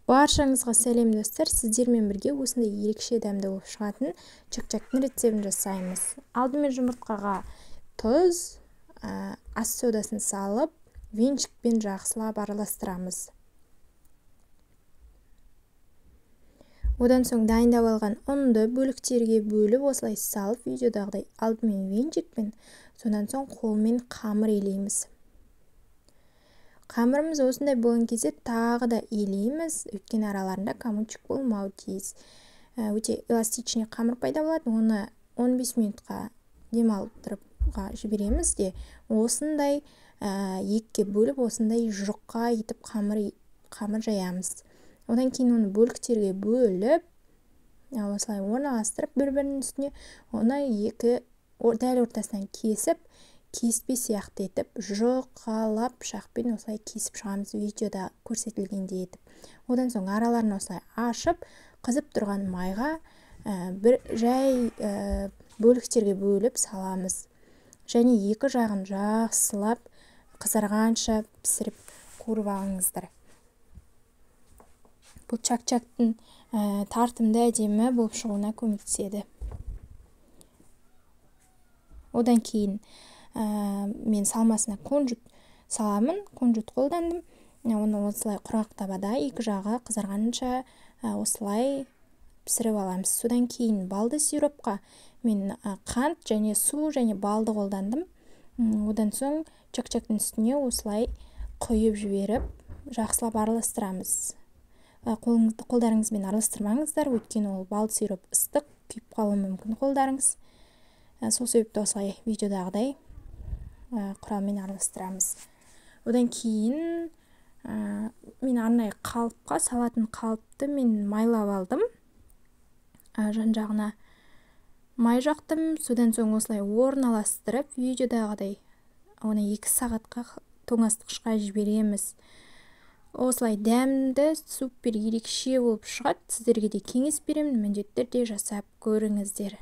Баршаңызға сәлем достар, сіздермен бірге осындай ерекше дәмді болып шығатын чак-чактың рецептін жасаймыз. Алдымен жұмыртқаға тұз, ас содасын салып, венчикпен жақсылап араластырамыз. Одан соң дайындап алған ұнды бөліктерге бөліп осылай салып, видеодағыдай алдымен венчикпен, содан соң қолмен қамыр илейміз. Қамырымыз осындай болған кезде тағы да илейміз, өйткені араларында комочек болмау тиіс. Өте эластичный қамыр пайда болады, оны 15 минутқа демалдыруға жібереміз де, осындай екіге бөліп, осындай жұқа етіп қамыр жаямыз. Одан кейін оны бөліктерге бөліп, осылай орналастырып бір-бірінің үстіне, оны дәл ортасынан кесіп, кеспе сияқты етіп, жұқалап пышақпен осылай кесіп шығамыз, видеода көрсетілгендей етіп. Одан соң араларын осылай ашып, қызып тұрған майға жай бөліктерге бөліп саламыз. Және екі жағын жақсылап қызарғанша пісіріп көріп алыңыздар. Бұл чак-чактың тартымды әдемі болып шығуына көмектеседі. Одан кейін мен салмасына кунжут саламын, кунжут қолдандым. Оны осылай құрақ табада екі жағы қызарғанша осылай пісіріп аламыз. Содан кейін балды сиропқа мен қант және су және балды қолдандым. Одан соң чак-чактың үстіне осылай құйып жіберіп, жақсылап араластырамыз. Қолдарыңызбен араластырмаңыздар, өйткені ол балды сироп ыстық, күйіп қалуы мүмкін қолдарыңыз. Сол себепті осылай видеодағыдай құраммен араластырамыз. Одан кейін мен арнайы қалыпқа, салатын қалыпты мен майлап алдым. Жан-жағына май жақтым, содан соң осылай орналастырып, видеодағыдай оны 2 сағатқа тоңазытқышқа жібереміз. Осылай дәмді, супер ерекше болып шығады. Сіздерге де кеңес беремін, міндетті түрде жасап көріңіздер.